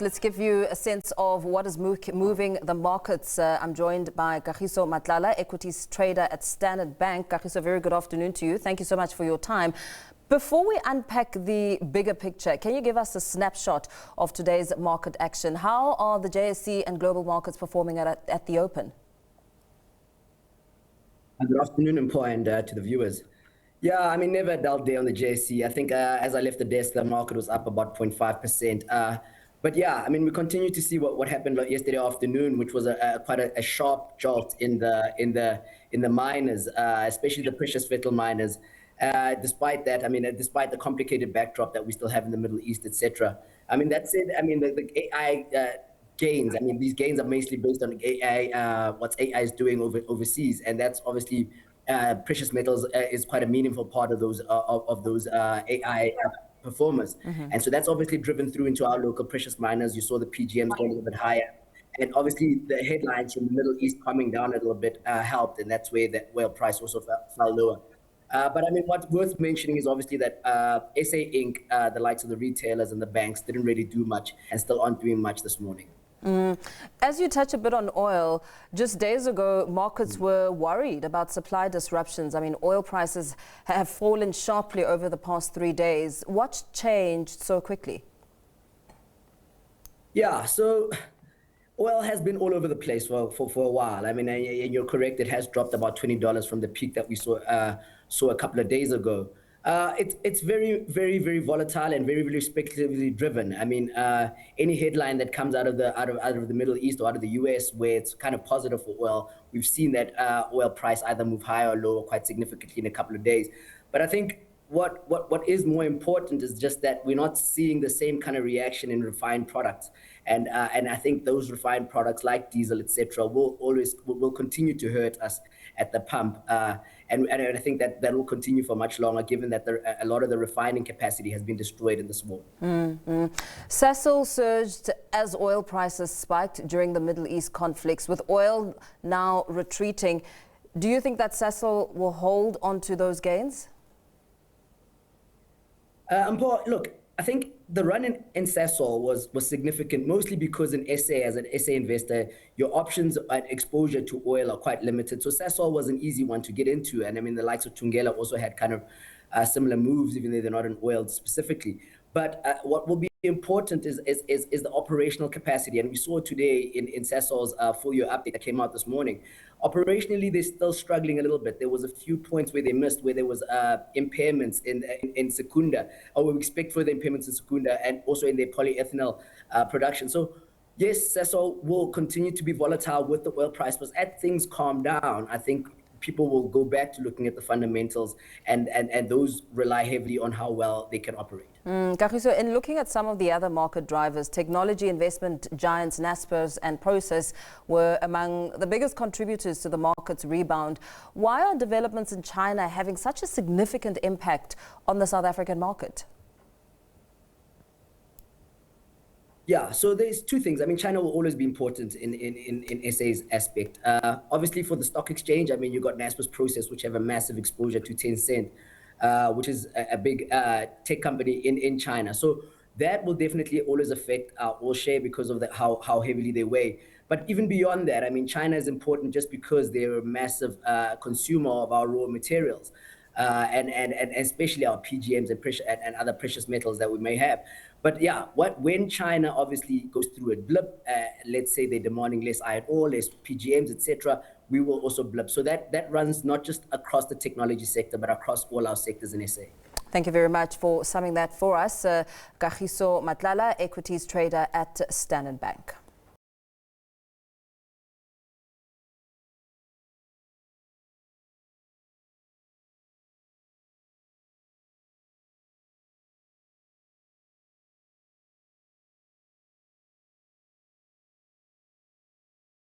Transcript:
Let's give you a sense of what is moving the markets. I'm joined by Kagiso Matlala, Equities Trader at Standard Bank. Kagiso, very good afternoon to you. Thank you so much for your time. Before we unpack the bigger picture, can you give us a snapshot of today's market action? How are the JSE and global markets performing at the open? Good afternoon, Mpho, and to the viewers. Yeah, I mean, never a dull day on the JSE. I think as I left the desk, the market was up about 0.5%. But yeah, I mean, we continue to see what happened yesterday afternoon, which was quite a sharp jolt in the miners, especially the precious metal miners. Despite that, I mean, despite the complicated backdrop that we still have in the Middle East, etc. I mean, that said, I mean, the AI gains. I mean, these gains are mostly based on AI, what AI is doing overseas, and that's obviously precious metals is quite a meaningful part of those AI performers. And so that's obviously driven through into our local precious miners. You saw the PGMs going a little bit higher. And obviously the headlines from the Middle East coming down a little bit helped, and that's where the oil price also fell lower. But I mean, what's worth mentioning is obviously that SA Inc., the likes of the retailers and the banks, didn't really do much and still aren't doing much this morning. As you touch a bit on oil, just days ago, markets were worried about supply disruptions. I mean, oil prices have fallen sharply over the past 3 days. What changed so quickly? Yeah, so oil has been all over the place for a while. I mean, and you're correct, it has dropped about $20 from the peak that we saw a couple of days ago. It's very, very, very volatile and very, very speculatively driven. I mean, any headline that comes out of the Middle East or out of the US where it's kind of positive for oil, we've seen that oil price either move higher or lower quite significantly in a couple of days. But I think what is more important is just that we're not seeing the same kind of reaction in refined products, and I think those refined products like diesel, etc., will continue to hurt us at the pump, and I think that will continue for much longer, given that a lot of the refining capacity has been destroyed in this war. Sasol surged as oil prices spiked during the Middle East conflicts. With oil now retreating, do you think that Sasol will hold on to those gains? Look, I think the run in Sasol was significant, mostly because in SA, as an SA investor, your options and exposure to oil are quite limited. So Sasol was an easy one to get into. And I mean, the likes of Thungela also had kind of similar moves, even though they're not in oil specifically. But what will be important is the operational capacity. And we saw today in Sasol's full year update that came out this morning. Operationally, they're still struggling a little bit. There was a few points where they missed, where there was impairments in Secunda, or we expect further impairments in Secunda, and also in their polyethanol production. So yes, Sasol will continue to be volatile with the oil price, but as things calm down, I think people will go back to looking at the fundamentals, and those rely heavily on how well they can operate. Kagiso, in looking at some of the other market drivers, technology investment giants Naspers and Process were among the biggest contributors to the market's rebound. Why are developments in China having such a significant impact on the South African market? Yeah, so there's two things. I mean, China will always be important in SA's aspect. Obviously, for the stock exchange, I mean, you've got Naspers Process, which have a massive exposure to Tencent, which is a big tech company in China. So that will definitely always affect our all share because of how heavily they weigh. But even beyond that, I mean, China is important just because they're a massive consumer of our raw materials. And especially our PGMs and other precious metals that we may have. But yeah, when China obviously goes through a blip, let's say they're demanding less iron ore, less PGMs, etc., we will also blip. So that runs not just across the technology sector, but across all our sectors in SA. Thank you very much for summing that for us. Kagiso Matlala, Equities Trader at Standard Bank.